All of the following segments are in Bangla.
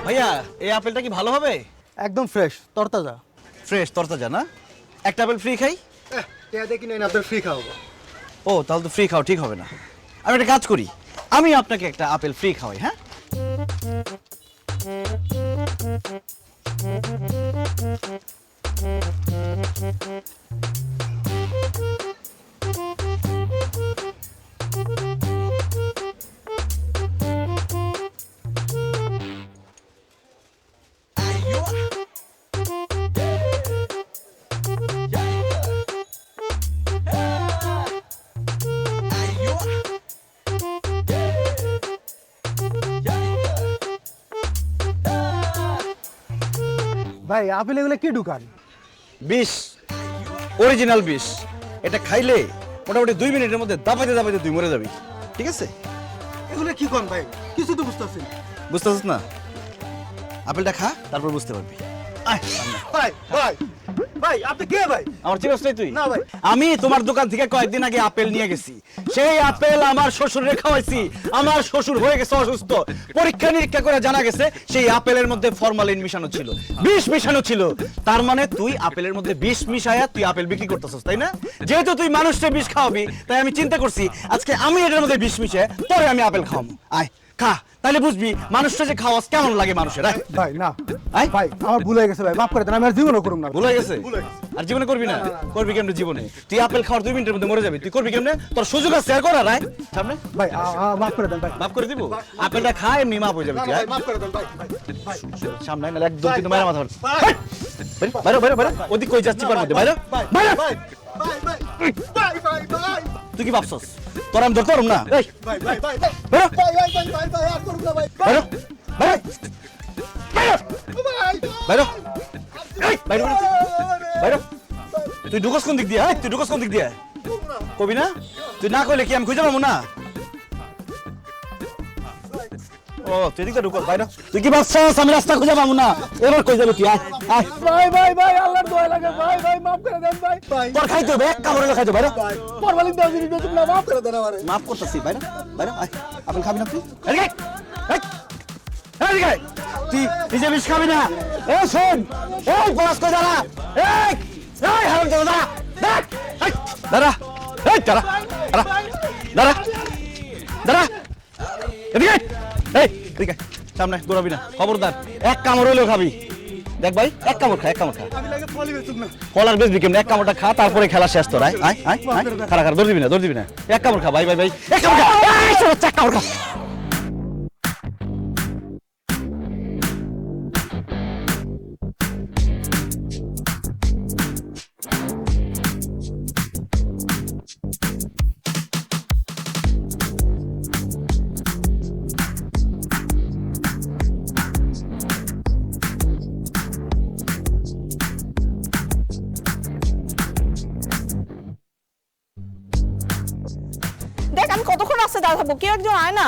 ভাইয়া এই আপেলটা কি ভালো হবে? একদম ফ্রেশ তরতাজা। ফ্রেশ তরতাজা না? একটা আপেল ফ্রি খাই? দেখি নেন আপনার ফ্রি খাওয়াবো। ও তাহলে তো ফ্রি খাও ঠিক হবে না। আমি একটা কাজ করি, আমি আপনাকে একটা আপেল ফ্রি খাওয়াই, হ্যাঁ? ভাই আপেল এগুলো কি দোকান? বিষ, অরিজিনাল বিষ। এটা খাইলে মোটামুটি 2 মিনিটের মধ্যে দাবাইতে দাবাইতে তুই মরে যাবি, ঠিক আছে? এগুলো কি কোন ভাই? কিছু তো বুঝতেছি না। বুঝতেছিস না? আপেলটা খা, তারপর বুঝতে পারবি। আয় সামনে। ভাই ভাই ভাই আপনি কে ভাই? আমার চিরস নাই তুই? না ভাই। আমি তোমার দোকান থেকে কয়েকদিন আগে আপেল নিয়ে গেছি, সেই আপেল আমার শ্বশুরের খাওয়াইছি। আমার শ্বশুর হয়ে গেছে অসুস্থ, পরীক্ষা নিরীক্ষা করে জানা গেছে সেই আপেলের মধ্যে ফরমালিন মিশানো ছিল, বিষ মিশানো ছিল। তার মানে তুই আপেলের মধ্যে বিষ মিশায়া তুই আপেল বিক্রি করতেছস, তাই না? যেহেতু তুই মানুষকে বিষ খাওয়াবি, তাই আমি চিন্তা করছি আজকে আমি এটার মধ্যে বিষ মিশায় পরে আমি আপেল খাওয়াবো। আয় খা, তাহলে বুঝবি মানুষটা যে খাওয়াস কেমন লাগে মানুষের। আয়। ভাই না আয়। ভাই আমার ভুল হয়ে গেছে ভাই, মাফ করে দেন, আমি আর জীবনও করব না। ভুল হয়ে গেছে? আর জীবনে করবি না? করবি কেমনে জীবনে? তুই আপেল খাওয়ার 2 মিনিটের মধ্যে মরে যাবি, তুই করবি কেমনে? তোর সুযোগ আছে আর করার। আয় সামনে। ভাই মাফ করে দেন ভাই। মাফ করে দিব? আপেলটা খা, এমনি মাফ হয়ে যাবে। তুই আয়। মাফ করে দেন ভাই। সামনে আয়, নাহলে একদম কিন্তু মারা মাথা ফাটবে। বাইরে বাইরে বাইরে, ওদিক কই যাচ্ছি পার মধ্যে বাইরে বাইরে। তুই কি ভাবছস তোর আমি ধরতে পারব না? এই বাইরে বাইরে বাইরে বাইরে এই বাইরে বাইরে। তুই ঢুকস কোন দিক দিয়ে? তুই ঢুকস কোন দিক দিয়ে? কবি না? তুই না কইলে কি আমি খুঁজে পাবো না? ও তুই এদিকে ঢুকস বাইরে। তুই কি ভাবছস আমি রাস্তা খুঁজে পাবো না? এবার কই যাবি তুই? আয় আয়। ভাই ভাই ভাই আল্লাহর দোয়া লাগে ভাই ভাই মাফ করে দেন ভাই। ভাই তোর খাইতে হবে, এক কামড়ে খাইতে বাইরে। ফরমালিন দাও জিনিস বেচুন না, মাফ করে দেন আমারে। মাফ করতেছি বাইরে বাইরে। আয় আপেল খাবি না তুই? এদিকে এই এদিকে তুই নিজে বিষ খাবি না? এই শোন, এই পলাশ কই দাঁড়া, এই এই হারাম দাদা দেখ, এই দাঁড়া, এই দাঁড়া দাঁড়া দাঁড়া দাঁড়া এদিকে এই এদিকে সামনে দৌড়াবি না, খবরদার। এক কামড় হইলেও খাবি। দেখ ভাই, এক কামড় খা, এক কামড় খা। আমি লাগে ফলি বেচুন না। ফল আর বেচবি কেমন? এক কামড়টা খা, তারপরে খেলা শেষ তোর। আয় আয় আয় আয় খারা খারা, দৌড় দিবি না, দৌড় দিবি না। এক কামড় খা ভাই ভাই ভাই, এক কামড় খা। এই চল চাক কামড় খা। দেখ আমি কতক্ষণ আসতে দাঁড়াবো, কেউ একজন আয় না।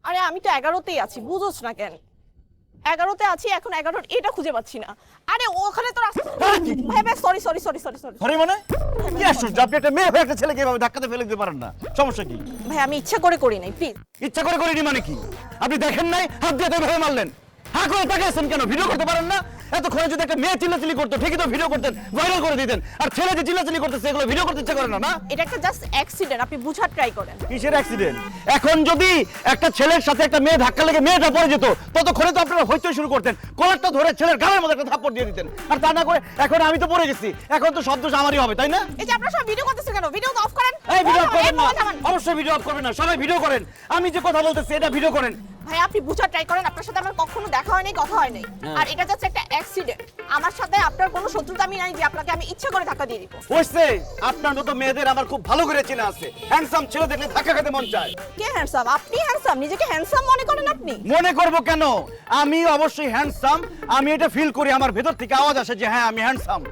আরে আমি তো 11তেই আছি, বুঝোস না কেন? 11তে আছি, এখন 11 এটা খুঁজে পাচ্ছি না। আরে ওখানে তো রাস্তা। ভাই ভাই sorry sorry sorry sorry sorry sorry মানে কি আশ্চর্য, আপনি একটা মেয়ে হয়ে একটা ছেলেকে এভাবে ধাক্কাতে ফেলে দিতে পারেন না? সমস্যা কি? ভাই আমি ইচ্ছা করে করি নাই, প্লিজ। ইচ্ছা করে করিনি মানে কি? আপনি দেখেন নাই হাত দিয়ে এভাবে মারলেন? হা করে তাকাইছেন কেন? ভিডিও করতে পারেন না? এতক্ষণে যদি একটা মেয়ে চিল্লাচিল্লি করতো ঠিকই তো ভিডিও করতেন, ভাইরাল করে দিতেন। আর ছেলে যে চিল্লাচিল্লি করতেছে এগুলো ভিডিও করতে ইচ্ছা করে না? না এটা একটা জাস্ট অ্যাক্সিডেন্ট, আপনি বুঝার ট্রাই করেন। কিসের অ্যাক্সিডেন্ট? এখন যদি একটা ছেলের সাথে একটা মেয়ে ধাক্কা লেগে মেয়েটা পড়ে যেত, ততক্ষণে তো আপনারা হইতে শুরু করতেন, কলারটা ধরে ছেলের গালের মধ্যে একটা থাপ্পড় দিয়ে দিতেন। আর তা না করে এখন আমি তো পড়ে গেছি, এখন তো শব্দ আমারই হবে, তাই না? এই যে আপনারা সব ভিডিও করতেছেন কেন? ভিডিও অফ করেন। এই ভিডিও করবেন না, অবশ্যই ভিডিও অফ করবেন না, সবাই ভিডিও করেন। আমি যে কথা বলতেছি এটা ভিডিও করেন। ভাই আপনি বুঝার ট্রাই করেন, আপনার সাথে আমার কখনো দেখা হয়নি, কথা হয়নি। আর এটা জাস্ট একটা অ্যাক্সিডেন্ট। আমার সাথে আপনার কোনো শত্রুতা আমি নাই যে আপনাকে আমি ইচ্ছা করে ধাক্কা দিয়ে দিব। বুঝছে? আপনার মতো মেয়েদের আমার খুব ভালো করে চেনা আছে। হ্যান্ডসাম ছেলে দেখলে ধাক্কা খেতে মন চায়। কে হ্যান্ডসাম? আপনি হ্যান্ডসাম? নিজেকে হ্যান্ডসাম মনে করেন আপনি? মনে করব কেন? আমি অবশ্যই হ্যান্ডসাম। আমি এটা ফিল করি, আমার ভেতর থেকে আওয়াজ আসে যে হ্যাঁ আমি হ্যান্ডসাম।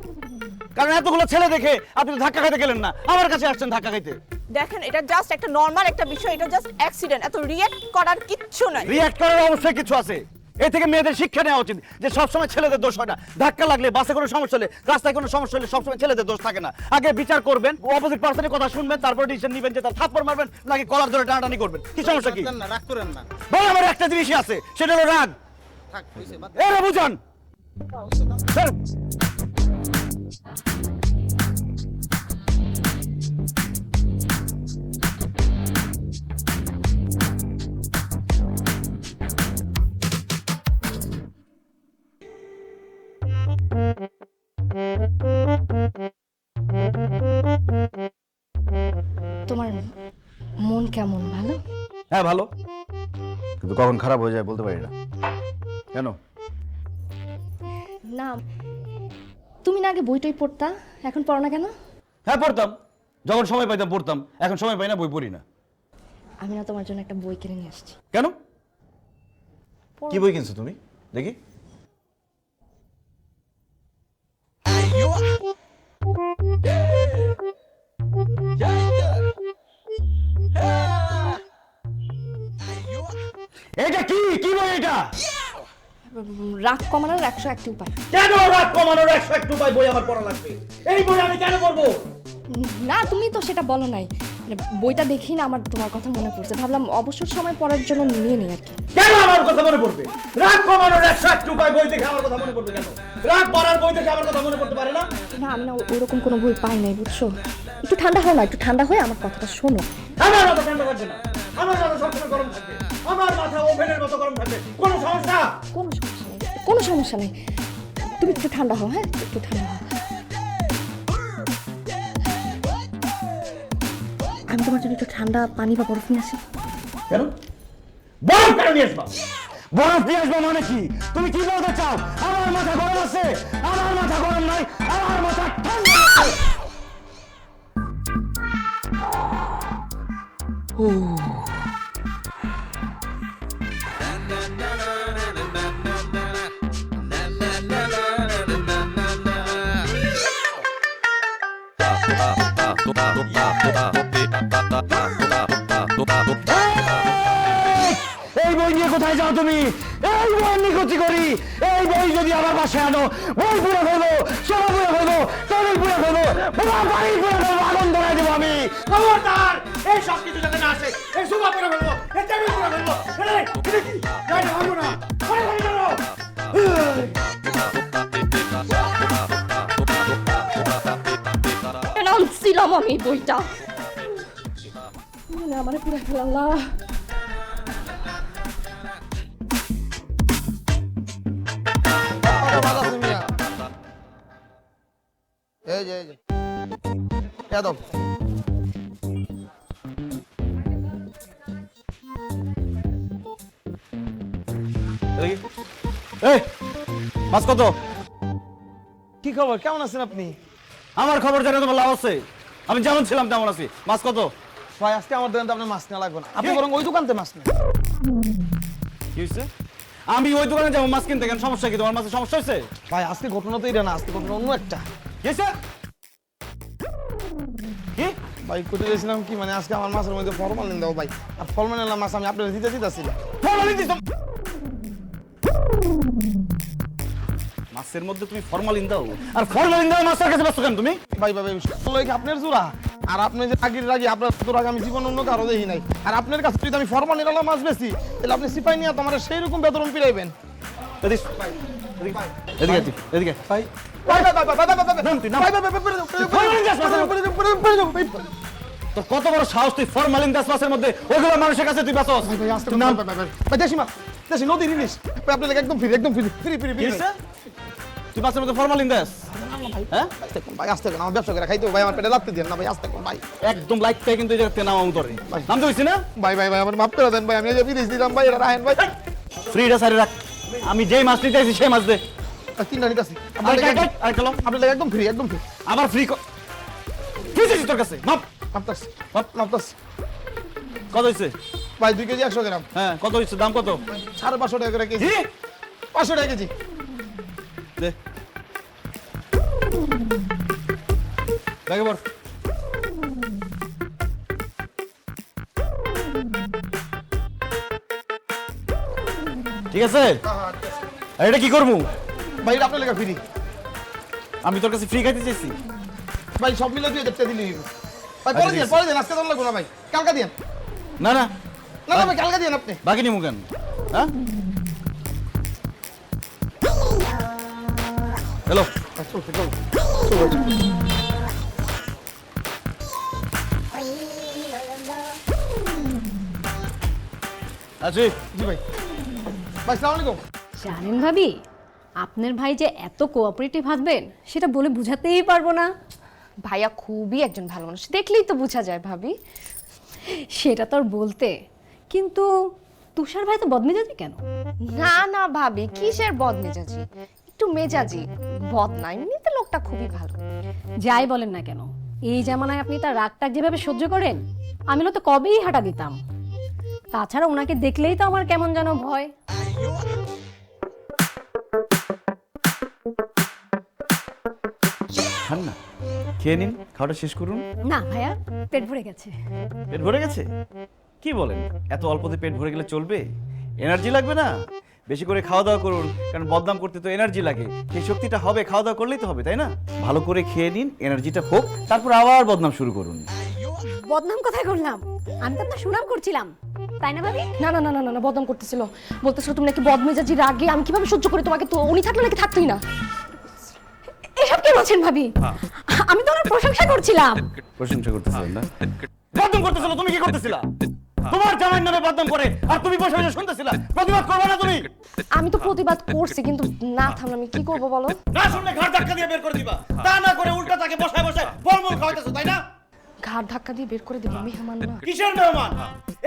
কারণ এতগুলো ছেলে দেখে আপনি তো ধাক্কা খেতে গেলেন না, আমার কাছে আসছেন ধাক্কা খেতে। দেখেন এটা জাস্ট একটা নরমাল একটা বিষয়, এটা জাস্ট অ্যাক্সিডেন্ট, এত রিঅ্যাক্ট করার কিচ্ছু নাই। রিঅ্যাক্ট করার অবশ্যই কিছু আছে। এই থেকে মেয়েদের শিক্ষা নেওয়া উচিত যে সবসময় ছেলেদের দোষ হয় না। ধাক্কা লাগলে, বাসে কোনো সমস্যা হলে, রাস্তায় কোনো সমস্যা হলে সবসময় ছেলেদের দোষ থাকে না। আগে বিচার করবেন, অপোজিট পার্সনের কথা শুনবেন, তারপর ডিসিশন নেবেন যে তার থাপ্পড় মারবেন নাকি কলার ধরে টানাটানি করবেন। কি সমস্যা কি? না, রাগ করেন না। ভাই আমার একটা জিনিসই আছে, সেটা হলো রাগ। থাক, হইছে, বাদ। এরা বুঝান স্যার। তোমার মন কেমন? ভালো? হ্যাঁ ভালো, কিন্তু কখন খারাপ হয়ে যায় বলতে পারি না। কেন? না, তুমি না আগে বইটই পড়তা, এখন পড়ো না কেন? হ্যাঁ পড়তাম, যখন সময় পাইতাম পড়তাম, এখন সময় পাই না, বই পড়ি না। আমি না তোমার জন্য একটা বই কিনে নিয়ে আসছি। কেন? কি বই কিনছো তুমি? দেখি। এটা কি কি বই এটা? রাগ কমানোর 101টি উপায়। কেন রাগ কমানোর 101 উপায় বই আমার পড়া লাগবে? এই বই আমি কেন পড়বো? না, তুমি তো সেটা বলো নাই। মানে বইটা দেখি না আমার তোমার কথা মনে পড়ছে, ভাবলাম অবসর সময় পড়ার জন্য নিয়ে নিই আর কি। কেন আমার কথা মনে পড়বে? রাগ কমানোর 101 উপায় বই দেখে আমার কথা মনে পড়বে কেন? রাগ করার বই দেখে আমার কথা মনে পড়তে পারে না? না, আমি না ওরকম কোনো বই পাই নাই, বুঝছো? একটু ঠান্ডা হও না, একটু ঠান্ডা হয়ে আমার কথাটা শোনো। আমার মাথা ঠান্ডা থাকবে না, আমার মাথা সবসময় গরম থাকবে, আমার মাথা ওভেনের মতো গরম থাকবে। কোনো সমস্যা? কোনো সমস্যা নেই, কোনো সমস্যা নেই। তুমি একটু ঠান্ডা হও, হ্যাঁ একটু ঠান্ডা হও। আমি তোমার জন্য একটু ঠান্ডা পানি বা বরফ নিয়ে আসি। কেন? বরফ কেন নিয়ে আসবা? বরফ নিয়ে আসবা মানে কি? তুমি কি বলতে চাও? আমার মাথা গরম আছে? আমার মাথা গরম নাই, আমার মাথা ঠান্ডা আছে। এই বই নিয়ে কোথায় যাও তুমি? এই বই নিকুচি করি। এই বই যদি আমার বাসায় আনো, বই পুরো ফেলবো, সোনা পুরো ফেলবো, টেবিল পুরো ফেলবো, পুরো বাড়ি পুরো ফেলবো, আগুন ধরে দেবো আমি। খবরদার এই সব কিছু যাতে না আসে। এই সোফা পুরো ফেলবো, এই টেবিল পুরো ফেলবো। এটা কি? যাই না, ভাবো না। করে করে করো। আনছিলাম আমি বইটা, মানে আমার পুরো ফেলাল্লাহ। এই যে যাদব, এই মাছ কত? কি খবর, কেমন আছেন আপনি? আমার খবর জানে তোমার লাভ আছে? আমি যেমন ছিলাম তেমন আছি। মাছ কত? ভাই আজকে আমার দোকানতে আপনার মাছ নেওয়া লাগবে না, আপনি বরং ওই দোকানতে মাছ নেন। কি হয়েছে? আমি ওই দোকানে যাবো মাছ কিনতে, কেন সমস্যা কি? তোমার মাছের সমস্যা হয়েছে? ভাই আজকে ঘটনা তো এটা না, আজকে ঘটনা অন্য একটা। কি হয়েছে? কি? ভাই কোথায় গেছিলাম কি, মানে আজকে আমার মাছের মধ্যে ফরমালিন দাও ভাই, আর ফরমালিন মাছ আমি আপনার দিতেছিলাম। ফরমালিন দিছো? মাছের মধ্যে তুমি ফরমালিন দাও? আর ফরমালিন দাও মাছের কাছে ব্যস্ত কেন তুমি? ভাই ভাই আপনার জোড়া, আর আপনি যে আগের রাগে আপনার তোর আগে আমি জীবন অন্য কারো দেখি নাই, আর আপনার কাছে যদি আমি ফরমালিন মাছ বেশি, তাহলে আপনি সিপাই নিয়ে তোমার সেই রকম বেতন পিড়াইবেন। এদিকে এদিকে এদিকে ভাই ভাই ভাই ভাই ভাই ভাই ভাই নাম তুই, নাম। ভাই ভাই ভাই ফরমালিন দাস মাছের তো কত বড় সাহস তুই ফরমালিন দাস মাছের মধ্যে ওইগুলো মানুষের কাছে তুই বাঁচস? ভাই আস্তে নাম। ভাই দেশি মাছ, দেশি নদীর ইলিশ ভাই, আপনার একদম ফ্রি, একদম ফ্রি ফ্রি ফ্রি কি হয়েছে? তুই মাছের মধ্যে ফরমালিন দাস? হ্যাঁ ভাই আস্তে করে আমার ব্যবসা করে খাইতে হবে ভাই, আমার পেটে লাগতে দেন না ভাই, আস্তে করে ভাই। একদম লাইট পেয়ে কিন্তু এই জায়গাতে নামা উতরে নাম তো হইছে না? ভাই ভাই ভাই আমার মাফ করে দেন ভাই, আমি এই যে বিদেশ দিলাম ভাই, এটা রাখেন ভাই। ফ্রিটা সারি রাখ, আমি যেই মাছ নিতে আইছি সেই মাছ দে। তিনটা নিতে আসি আপনার লাগে একদম ফ্রি, একদম ফ্রি। আবার ফ্রি কি চাইছিস তোর কাছে? মাপ মাপতাস মাপতাস কত হইছে? ভাই 2 কেজি 100 গ্রাম, হ্যাঁ কত হইছে? দাম কত? 550 টাকা করে কেজি। কি? 500 টাকা কেজি। দে দেখে বল। ঠিক আছে? আর এটা কি করবো? ভাই এটা আপনার লেখা ফ্রি। আমি তোর কাছে ফ্রি খাইতে চাইছি? ভাই সব মিলে 2000 দিলি ভাই। আচ্ছা, পরে দিন, পরে দিন, আজকে তো লাগবো না ভাই, কালকে দিন। না না, না না ভাই, কালকে দিন আপনি। বাকি নিমু কেন? হ্যাঁ, হ্যালো, আচ্ছা ওকে, চলো। আছি। জি ভাই। ভাই সালাম আলাইকুম। জানেন ভাবি, আপনার ভাই যে এত কোঅপারেটিভ হাজবেন্ড সেটা বলে বুঝাতেই পারবো না। ভাইয়া খুবই একজন ভালো মানুষ, দেখলেই তো বোঝা যায় ভাবি। সেটা তো আর বলতে, কিন্তু তুষার ভাই তো বদমেজাজি কেন? না না ভাবি, কিসের বদমেজাজি, একটু মেজাজি, বদ না, এমনিতে লোকটা খুবই ভালো। যাই বলেন না কেন, এই জামানায় আপনি তার রাগটা যেভাবে সহ্য করেন, আমি তো কবেই হাঁটা দিতাম। তাছাড়া ওনাকে দেখলেই তো আমার কেমন যেন ভয়। খান না, খেয়ে নিন, খাওয়াটা শেষ করুন। না ভাইয়া, পেট ভরে গেছে। পেট ভরে গেছে? কি বলেন, এত অল্পতে পেট ভরে গেলে চলবে? এনার্জি লাগবে না? বেশি করে খাওয়া দাওয়া করুন, কারণ বদনাম করতে তো এনার্জি লাগে। সেই শক্তিটা হবে খাওয়া দাওয়া করলেই তো হবে, তাই না? ভালো করে খেয়ে নিন, এনার্জিটা হোক, তারপর আবার বদনাম শুরু করুন। বদনাম কোথায় করলাম? আমি তো আপনার সুনাম করছিলাম, তাই না ভাবি? না না না না না, বদনাম করতেছিল, বলতেছিল তুমি নাকি বদমেজাজি, রাগে আমি কিভাবে সহ্য করি তোমাকে, তো উনি থাকলে নাকি থাকতোই না। এসব কি বলছেন ভাবি? আমি তো ওনার প্রশংসা করছিলাম। প্রশংসা করতেছিলেন না? বদনাম করতেছিল, তুমি কি করতেছিলা? তোমার জামাইয়ের নামে বদনাম করে আর তুমি বসে বসে শুনতেছিলা। প্রতিবাদ করবে না তুমি? আমি তো প্রতিবাদ করছি, কিন্তু না থামলে আমি কি করবো বলো? না শুনলে ঘাড় ধাক্কা দিয়ে বের করে দিবা, তা না করে উল্টা তাকে বসায় বসায় ফলমূল খাওয়াইতেছো, তাই না? ঘাড় ধাক্কা দিয়ে বের করে দেবো, মেহমান না। কিসের মেহমান?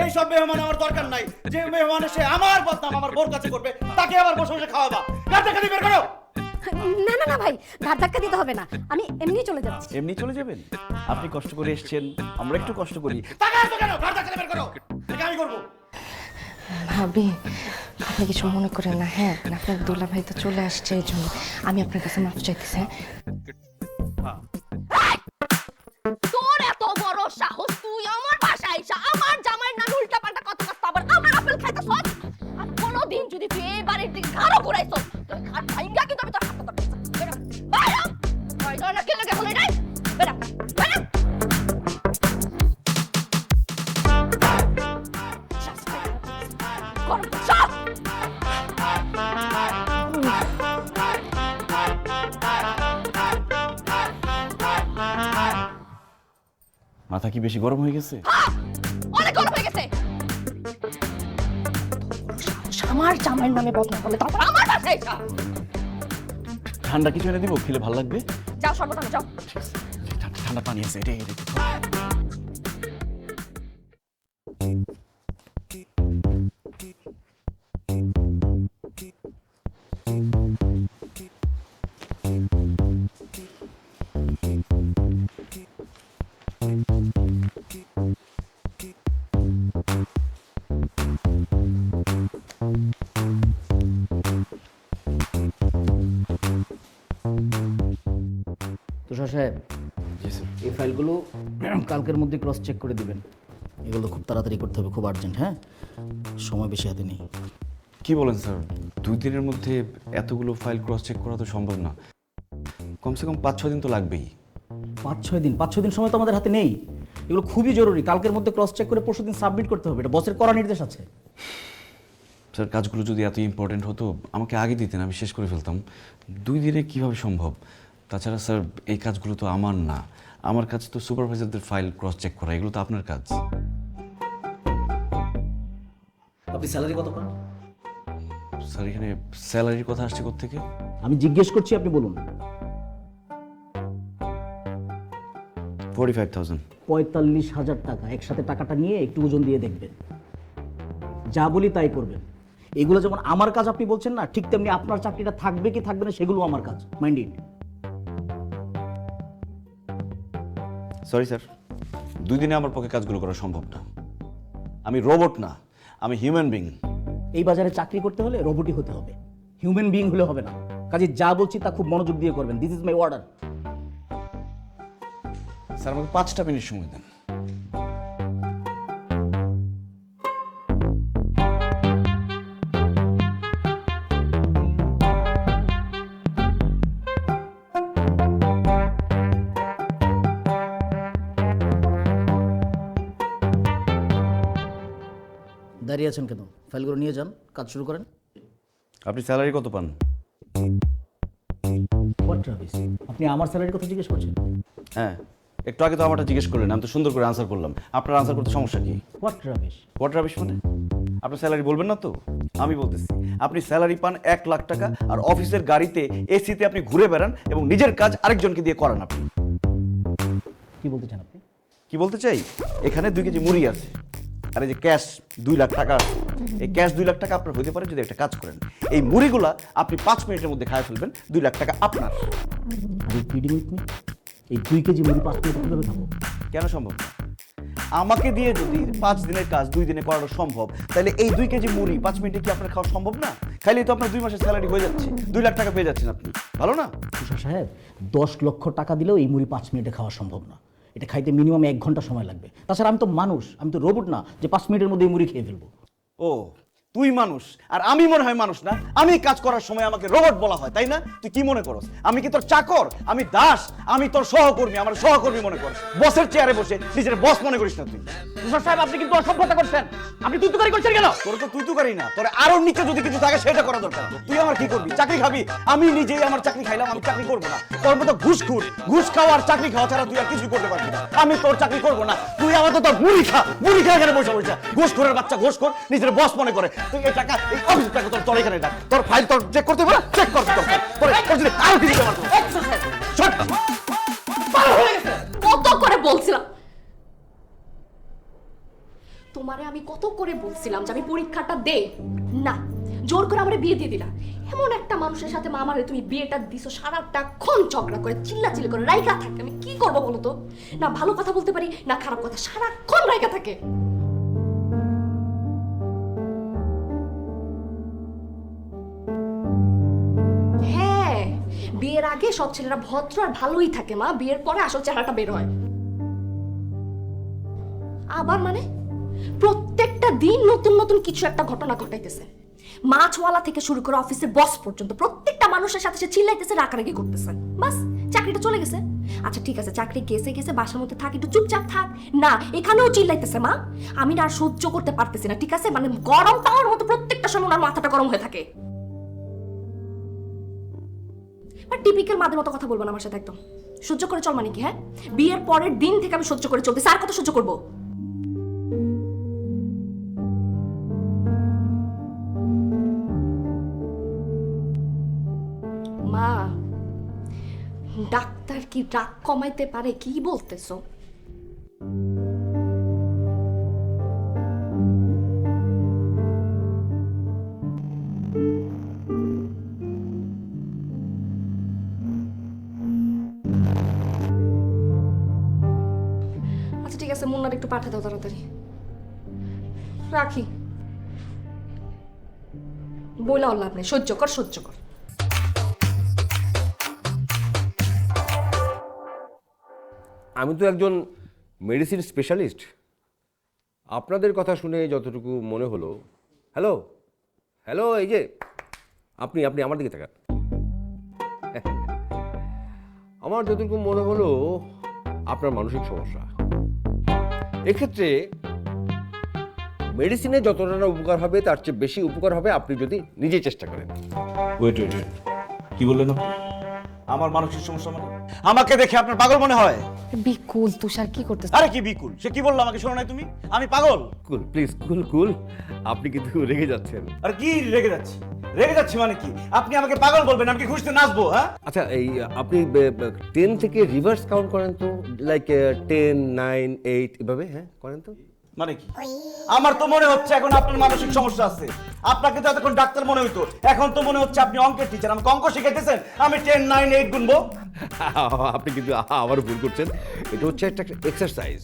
এই সব মেহমান আমার দরকার নাই। যে মেহমান এসে আমার বদনাম আমার বোর কাছে করবে, তাকে আবার বসে বসে খাওয়াবা। ঘাড় ধাক্কা দিয়ে বের করো। না না না ভাই, ঘাট ধাক্কা দিতে হবে না, আমি এমনি চলে যাচ্ছি। এমনি চলে যাবেন? আপনি কষ্ট করে এসেছেন, আমরা একটু কষ্ট করি। তাকায় তো কেন? ঘাড় ধাক্কা দিয়ে বের করো। এটা আমি করব। ভাবি, আপনি কিছু মনে করেন না, হ্যাঁ? আপনার দোলা ভাই তো চলে আসছে, এই জন্য আমি আপনার কাছে মাফ চাইতেছি। তোর এত বড় সাহস, তুই আমার বাসায় এসে আমার জামাইয়ের নামে উল্টাপাল্টা কথা কস, আবার আমার আপেল খাইতেছস। আর কোনোদিন যদি তুই এই বাড়ির দিকে ঘাড়ও ঘুরাইছস, তোর ঘাড় ভাইঙ্গা কিন্তু আমি তোর হাতে ধরতেছি। বেরা, বেরা, বাইরে না কেন গে হলে নাই? বেরা, বেরা। গরম, সব। মাথা কি বেশি গরম হয়ে গেছে? অনেক গরম হয়ে গেছে। আমার জামাইয়ের নামে বদনাম করলে তারপর আমার বাসায় এসে। ঠান্ডা কিছু এনে দিব, খেলে ভালো লাগবে। যাও সর্বদান যাও। ঠান্ডা ঠান্ডা পানি আছে, এটাই এটাই। তুষার সাহেব, এই ফাইলগুলো কালকের মধ্যে ক্রস চেক করে দিবেন। এগুলো খুব তাড়াতাড়ি করতে হবে, খুব আর্জেন্ট। হ্যাঁ, সময় বেশি হাতে নেই। কি বলেন স্যার, 2 দিনের মধ্যে এতগুলো ফাইল ক্রস চেক করা তো সম্ভব না। কমসে কম 5-6 দিন তো লাগবেই। 5-6 দিন সময় তো আমাদের হাতে নেই। এগুলো খুবই জরুরি, কালকের মধ্যে ক্রস চেক করে পরশুদিন সাবমিট করতে হবে। এটা বসের কড়া নির্দেশ আছে। স্যার, কাজগুলো যদি এত ইম্পর্টেন্ট হতো আমাকে আগে দিতেন, আমি শেষ করে ফেলতাম। 2 দিনে কিভাবে সম্ভব? তাছাড়া স্যার, এই কাজগুলো তো আমার না, আমার কাজ তো সুপারভাইজারদের ফাইল ক্রস চেক করা, এগুলো তো আপনার কাজ। আপনি স্যালারি কত পান? স্যার, এখানে স্যালারির কথা আসছে কোত্থেকে? আমি জিজ্ঞেস করছি, আপনি বলুন। 45,000। 45,000 টাকা। একসাথে টাকাটা নিয়ে একটু ওজন দিয়ে দেখবেন। যা বলি তাই করবেন। এগুলো যেমন আমার কাজ আপনি বলছেন না, ঠিক তেমনি আপনার চাকরিটা থাকবে কি থাকবে না সেগুলো আমার কাজ। Mind it. সরি স্যার, 2 দিনে আমার পক্ষে কাজগুলো করা সম্ভব না। আমি রোবট না, আমি হিউম্যান বিং। এই বাজারে চাকরি করতে হলে রোবটই হতে হবে, হিউম্যান বিইং হলে হবে না। কাজে যা বলছি তা খুব মনোযোগ দিয়ে করবেন। This is my order. Sir, আমাকে 5টা মিনিট সময় দেন। দাঁড়িয়ে আছেন কেন? ফাইলগুলো নিয়ে যান, কাজ শুরু করেন। আপনি স্যালারি কত পান? What rubbish? আপনি আমার স্যালারির কথা জিজ্ঞেস করছেন? হ্যাঁ, একটু আগে তো আমারটা জিজ্ঞেস করলেন, আমি তো সুন্দর করে আনসার করলাম। আপনার আনসার করতে সমস্যা কি? What rubbish? হোয়াট রাবিশ মানে? আপনার স্যালারি বলবেন না তো? আমি বলতেছি, আপনি স্যালারি পান 1 লাখ টাকা, আর অফিসের গাড়িতে এসিতে আপনি ঘুরে বেড়ান এবং নিজের কাজ আরেকজনকে দিয়ে করান। আপনি কি বলতে চান আপনি? কি বলতে চাই, এখানে 2 কেজি মুড়ি আছে, আর এই যে ক্যাশ 2 লাখ টাকা আছে। এই ক্যাশ 2 লাখ টাকা আপনার হইতে পারে যদি একটা কাজ করেন। এই মুড়িগুলা আপনি 5 মিনিটের মধ্যে খায় ফেলবেন, 2 লাখ টাকা আপনার। আর এই কিডিং উইথ মি? এই 2 কেজি মুড়ি 5 মিনিটে কীভাবে খাবো? কেন সম্ভব না? আমাকে দিয়ে যদি 5 দিনের কাজ 2 দিনে করানো সম্ভব, তাহলে এই 2 কেজি মুড়ি 5 মিনিটে কি আপনার খাওয়া সম্ভব না? খাইলেই তো আপনার 2 মাসের স্যালারি হয়ে যাচ্ছে, 2 লাখ টাকা পেয়ে যাচ্ছেন আপনি। ভালো না? তুষার সাহেব, 10 লক্ষ টাকা দিলেও এই মুড়ি 5 মিনিটে খাওয়া সম্ভব না। এটা খাইতে মিনিমাম 1 ঘন্টা সময় লাগবে। তাছাড়া আমি তো মানুষ, আমি তো রোবট না যে 5 মিনিটের মধ্যে এই মুড়ি খেয়ে ফেলবো। ও, তুই মানুষ আর আমি মনে হয় মানুষ না? আমি কাজ করার সময় আমাকে রোবট বলা হয়, তাই না? তুই কি মনে করস আমি কি তোর চাকর? আমি দাস? আমি তোর সহকর্মী, আমার সহকর্মী মনে কর। বসের চেয়ারে বসে নিজের বস মনে করিস না তুই। তুষার সাহেব, আপনি কিন্তু অসভ্যতা করছেন। আপনি তুই করছেন কেন? তোর তো তুই করি না, তোর আরো নিচে যদি কিছু থাকে সেটা করা দরকার। তুই আমার কি করবি? চাকরি খাবি? আমি নিজেই আমার চাকরি খাইলাম, আমি চাকরি করবো না। তোর মতো ঘুষখোর, ঘুষ খাওয়া আর চাকরি খাওয়া ছাড়া তুই আর কিছু করতে পারবি না। আমি তোর চাকরি করবো না। তুই আমার তো তোর মুড়ি খা, মুড়ি খা এখানে বসে বসে। ঘুষখোরের বাচ্চা ঘুষখোর, নিজের বস মনে করে। তুই এই টাকা, এই অফিস টাকা তোর এখানে ডাক। তোর ফাইল তোর চেক করতে হবে না? চেক করতে দরকার। তোর যদি আরো কিছু দেওয়ার কত করে বলছিলাম তোমারে, আমি কত করে বলছিলাম যে আমি পরীক্ষাটা দে না, জোর করে আমার বিয়ে দিয়ে দিলা। এমন একটা মানুষের সাথে মা আমারে তুমি বিয়েটা দিছো, সারাটাক্ষণ ঝগড়া করে চিল্লাচিল্লি করে রাইগা থাকে। আমি কি করবো বলো তো? না ভালো কথা বলতে পারি না খারাপ কথা, সারাক্ষণ রাইগা থাকে। হ্যাঁ, বিয়ের আগে সব ছেলেরা ভদ্র আর ভালোই থাকে মা, বিয়ের পরে আসল চেহারাটা বের হয়। আবার মানে প্রত্যেকটা দিন নতুন নতুন কিছু একটা ঘটনা ঘটাইতেছে। মাছওয়ালা থেকে শুরু করে অফিসের বস পর্যন্ত প্রত্যেকটা মানুষের সাথে সে চিল্লাইতেছে, রাগারাগি করতেছে। বাস, চাকরিটা চলে গেছে। আচ্ছা ঠিক আছে, চাকরি গেছে গেছে, বাসার মধ্যে থাক, একটু চুপচাপ থাক। না, এখানেও চিল্লাইতেছে মা। আমি না আর সহ্য করতে পারতেছি না, ঠিক আছে? মানে গরম তাওয়ার মতো প্রত্যেকটা সময় ওনার মাথাটা গরম হয়ে থাকে। টিপিক্যাল মাদের মতো কথা বলবো না আমার সাথে একদম। সহ্য করে চল মানে কি? হ্যাঁ, বিয়ের পরের দিন থেকে আমি সহ্য করে চলতেছি, আর কত সহ্য করবো? মা, ডাক্তার কি রাগ কমাইতে পারে? কি বলতেছো? আচ্ছা ঠিক আছে, মুন্নার একটু পাঠা দাও তাড়াতাড়ি। রাখি, বইলা লাভ নেই, সহ্য কর সহ্য কর। আমি তো একজন মেডিসিন স্পেশালিস্ট। আপনাদের কথা শুনে যতটুকু মনে হলো, হ্যালো হ্যালো, এই যে আপনি আপনি আমার দিকে তাকান। আমার যতটুকু মনে হলো আপনার মানসিক সমস্যা। এক্ষেত্রে মেডিসিনে যতটা না উপকার হবে তার চেয়ে বেশি উপকার হবে আপনি যদি নিজেই চেষ্টা করেন। ওয়েট ওয়েট ওয়েট, কি বললেন আপনি? আমার মানসিক সমস্যা মানে? আমাকে দেখে আপনার পাগল মনে হয়? বিকুল, তুষার কি করতেছ? আরে কি বিকুল? সে কি বললো আমাকে শোনো নাই তুমি? আমি পাগল? কুল প্লিজ, কুল কুল। আপনি কিন্তু রেগে যাচ্ছেন। আরে কি রেগে যাচ্ছি? রেগে যাচ্ছি মানে কি? আপনি আমাকে পাগল বলবেন, আমি কি খুঁজতে নাচবো? হ্যাঁ আচ্ছা, এই আপনি 10 থেকে রিভার্স কাউন্ট করেন তো, লাইক 10, 9, 8 এভাবে। হ্যাঁ করেন তো। মানে কি? আমার তো মনে হচ্ছে এখন আপনার মানসিক সমস্যা আছে। আপনাকে তো এতক্ষণ ডাক্তার মনে হইতো, এখন তো মনে হচ্ছে আপনি অঙ্কের টিচার। আমাকে অঙ্ক শিখাইতেছেন, আমি 10, 9, 8 গুনবো? আপনি কিন্তু আবার ভুল করছেন। এটা হচ্ছে একটা এক্সারসাইজ,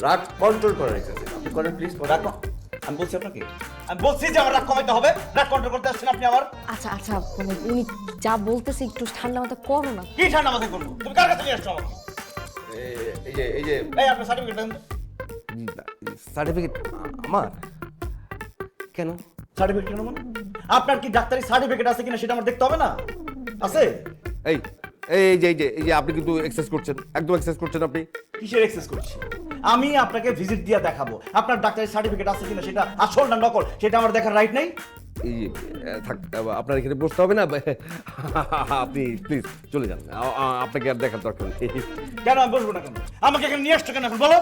রাগ কন্ট্রোল করার এক্সারসাইজ। আপনি করেন প্লিজ। রাগ, আমি বলছি আপনাকে, আমি বলছি যে আমার রাগ কমাইতে হবে। রাগ কন্ট্রোল করতে আসছেন আপনি আমার। আচ্ছা আচ্ছা, মানে উনি যা বলতেছে একটু ঠান্ডা মাথা করো না। কি ঠান্ডা মাথায় করবো? তুমি কার কাছে নিয়ে আসছো আমাকে? এই যে এই আপনার সার্টিফিকেট দেন। সার্টিফিকেট আমার কেন? সার্টিফিকেট কেন মানে? আপনার কি ডাক্তারি সার্টিফিকেট আছে কিনা সেটা আমার দেখতে হবে না? আছে? এই এই যে আপনি কিন্তু এক্সারসাইজ করছেন, একদম এক্সারসাইজ করছেন আপনি। কিসের এক্সেস করছি? আমি আপনাকে ভিজিট দিয়ে দেখাবো আপনার ডাক্তারের সার্টিফিকেট আছে কিনা, সেটা আসল না নকল সেটা আমার দেখার রাইট নেই? এই যে থাক, আপনার এখানে বসতে হবে না, আপনি প্লিজ চলে যান, আপনাকে আর দেখার দরকার নেই। কেন আমি বসবো না কেন? আমাকে এখানে নিয়ে আসছো কেন এখন বলো?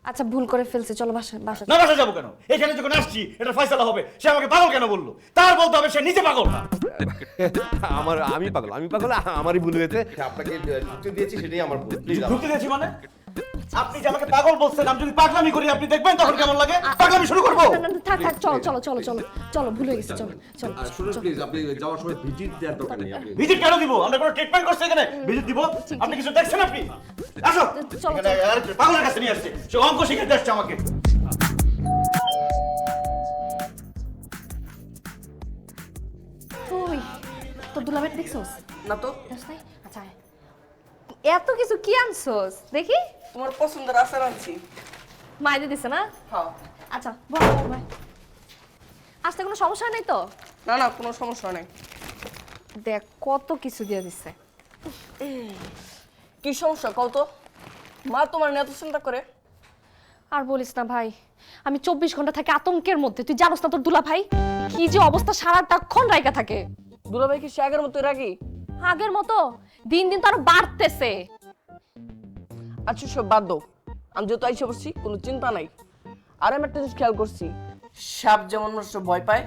আচ্ছা ভুল করে ফেলছি, চলো বাসা বাসা। না বাসা যাবো কেন? এখানে যখন আসছি এটা ফয়সালা হবে। সে আমাকে পাগল কেন বললো? তার বলতে হবে সে নিজে পাগল না। আমি পাগল, আমারই ভুল হয়েছে, আপনাকে ঢুকতে দিয়েছি সেটাই আমার ভুল। প্লিজ ঢুকতে দিয়েছি মানে? আপনি যে আমাকে পাগল বলছেন, আমি যদি পাগলামি করি আপনি দেখবেন তখন কেমন লাগে। পাগলামি শুরু করবো? না, না, থাক থাক, চলো চলো চলো চলো চলো, ভুল হয়ে গেছে, চলো চলো। শুনুন প্লিজ, আপনি যাওয়ার সময় ভিজিট দেওয়ার দরকার নেই। আপনি ভিজিট কেন দিব? আমরা কোনো ট্রিটমেন্ট করছি এখানে ভিজিট দিব? আপনি কিছু দেখছেন আপনি? আসো চলো, এখানে আর পাগলের কাছে নিয়ে আসছে, সে অঙ্ক শিখাতে আসছে আমাকে। তুই তোর দুলাভাইটা দেখছোস? না তো, দেখছ নাই? আচ্ছা এত কিছু কি আনছোস দেখি? তোমার পছন্দের আচার আনছি। মাইদে দিছে না? হ্যাঁ। আচ্ছা বল ভাই, আসতে কোনো সমস্যা নেই তো? না না, কোনো সমস্যা নেই। দেখ কত কিছু দিয়ে দিছে। কি সমস্যা কও তো? মা তোমার নিয়ে এত চিন্তা করে? আর বলিস না ভাই, আমি 24 ঘন্টা থাকি আতঙ্কের মধ্যে। তুই জানোস না তোর দুলা ভাই কি যে অবস্থা, সারাটাক্ষণ রাইকা থাকে। দুলাভাই কি সে আগের মতো রাগি? আগের মতো দিন দিন তো আরো বাড়তেছে। আচ্ছা সব বাদ দাও, আমি যেহেতু আইসে পড়ছি কোনো চিন্তা নাই। আর আমি একটা জিনিস খেয়াল করছি, সাপ যেমন মানুষের ভয় পায়,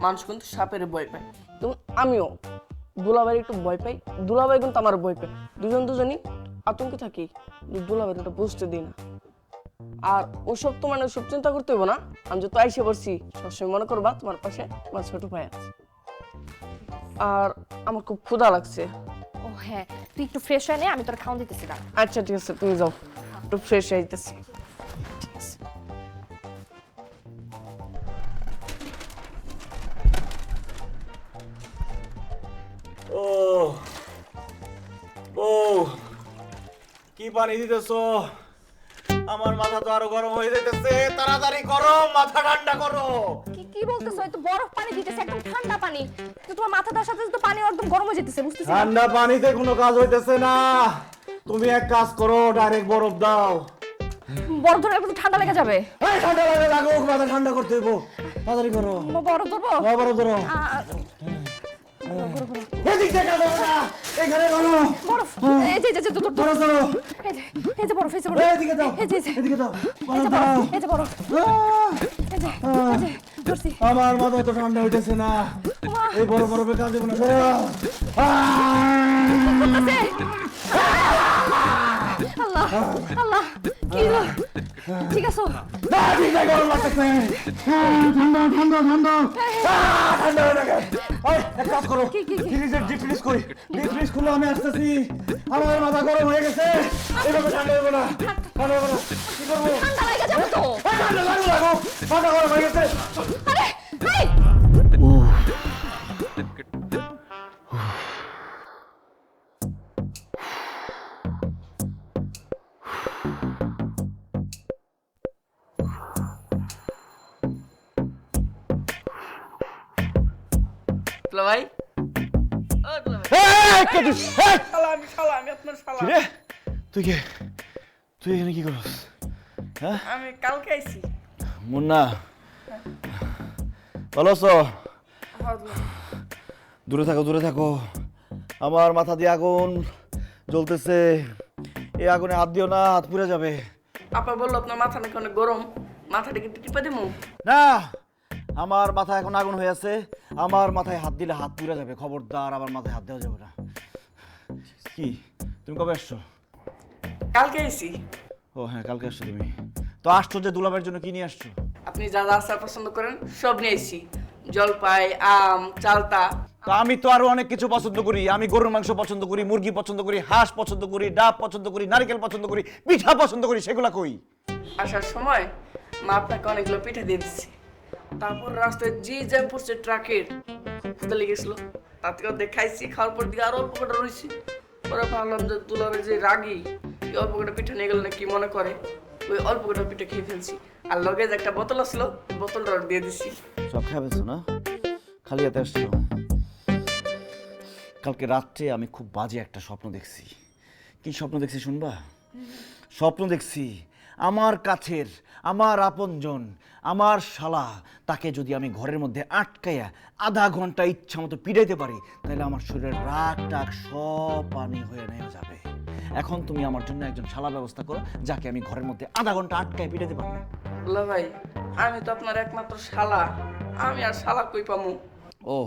মানুষ কিন্তু সাপের ভয় পায়। তেমন আমিও দুলাভাই একটু ভয় পাই, দুলাভাই কিন্তু আমার ভয় পায়। দুজনই আতঙ্কে থাকি, দুলাভাই এটা বুঝতে দিই না। আর ওসব তো মানে ওসব চিন্তা করতে হইব না, আমি যেহেতু আইসে পড়ছি সবসময় মনে করবা তোমার পাশে আমার ছোট ভাই আছে। আর আমার খুব ক্ষুধা লাগছে। ও হ্যাঁ, তুই একটু ফ্রেশ হয়ে নে, আমি তোর খাওয়ান দিতেছি না। আচ্ছা ঠিক আছে, তুমি যাও, একটু ফ্রেশ হয়ে যাইতেছি। ও ও কি পানি দিতেছো? আমার মাথা তো আরো গরম হয়ে যাইতেছে। তাড়াতাড়ি করো, মাথা ঠান্ডা করো। কি কি বলতেছ? এই তো বরফ পানি দিতেছে, একদম ঠান্ডা পানি। তো তোমার মাথা দেওয়ার সাথে সাথে তো পানি একদম গরম হয়ে যেতেছে, বুঝতেছি না। ঠান্ডা পানিতে কোনো কাজ হইতেছে না। তুমি এক কাজ করো, ডাইরেক্ট বরফ দাও। বরফ ধরে একটু ঠান্ডা লেগে যাবে। এই ঠান্ডা লাগে লাগুক, মাথা ঠান্ডা করতে হইব। তাড়াতাড়ি করো। বরফ ধরবো? বরফ ধরো। এদিক থেকে দাও না, এখানে করো। বরফ এই যে বরফ ধরো। এই যে বরফ, এই যে বরফ, এদিকে দাও, এই যে এদিকে দাও। এই যে বরফ, এই যে বরফ, এই যে ধরছি। আমার মাথা তো ঠান্ডা হইতেছে না। এই বড় বরফে কাজ দেবো না। করতেছে। আল্লাহ আল্লাহ, কি হলো? ঠিক আছে? গরম লাগতেছে। ঠান্ডা ঠান্ডা ঠান্ডা ঠান্ডা হয়ে গেছে। এক কাজ করো, ফ্রিজের ডিপ ফ্রিজ কই? ডিপ ফ্রিজ খুলে আমি আসতেছি। আমার মাথা গরম হয়ে গেছে, এভাবে ঠান্ডা হবে না। ঠান্ডা হবে না, কি করবো? ঠান্ডা লেগে যাবে তো। ঠান্ডা লাগো, মাথা গরম হয়ে গেছে। আরে এই দুলাভাই, আমি আপনার শালা। কিরে তুই কে? তুই এখানে কি করছ? হ্যাঁ আমি কালকে আইছি। মুন্না ভালো আছো? দূরে থাকো, দূরে থাকো। আমার মাথা দিয়ে আগুন জ্বলতেছে। এই আগুনে হাত দিও না, হাত পুড়ে যাবে। আপা বললো আপনার মাথা নাকি অনেক গরম, মাথাটা কিন্তু টিপা দেবো? না, আমার মাথা এখন আগুন হয়ে আছে। আমার মাথায় হাত দিলে হাত পুড়ে যাবে। খবরদার আমার মাথায় হাত দেওয়া যাবে না। কি তুমি কবে আসছো? কালকে আইছি। ও হ্যাঁ, কালকে আসছো তুমি। তো আসছো যে দুলাভাইয়ের জন্য কি নিয়ে আসছো? আপনি যা যা আচার পছন্দ করেন সব নিয়ে আইছি। জলপাই, আম, চালতা। তো আমি তো আরো অনেক কিছু পছন্দ করি। আমি গরুর মাংস পছন্দ করি, মুরগি পছন্দ করি, হাঁস পছন্দ করি, ডাব পছন্দ করি, নারকেল পছন্দ করি, পিঠা পছন্দ করি। সেগুলা কই? আসার সময় মা আপনাকে অনেকগুলো পিঠা দিয়ে দিচ্ছে। তারপর রাস্তায় যে জ্যাম পড়ছে ট্রাকের, ক্ষুদা লেগেছিল, তাতেও দেখাইছি। খাওয়ার পর দিকে আরো অল্প কটা রয়েছি। ওরা ভাবলাম যে দুলাভাই যে রাগি, এই অল্প কটা পিঠা নিয়ে গেল না কি মনে করে, ওই অল্প কটা পিঠা খেয়ে ফেলছি। আর লগে যে একটা বোতল আসলো, বোতলটা দিয়ে দিছি। সব খাবেছো না? খালি হাতে আসছো? কালকে রাত্রে আমি খুব বাজে একটা স্বপ্ন দেখছি। কি স্বপ্ন দেখছি শুনবা? স্বপ্ন দেখছি আমার কাছের, আমার আপনজন, আমার শালা, তাকে যদি আমি ঘরের মধ্যে আটকাইয়া আধা ঘন্টা ইচ্ছা মতো পিড়াইতে পারি, তাহলে আমার শরীরের রাগ টাগ সব পানি হয়ে নেওয়া যাবে। এখন তুমি আমার জন্য একজন শালা ব্যবস্থা করো, যাকে আমি ঘরের মধ্যে আধা ঘন্টা আটকায় পিড়াইতে পারবো। দুলা ভাই, আমি তো আপনার একমাত্র শালা, আমি আর শালা কই পামু? ও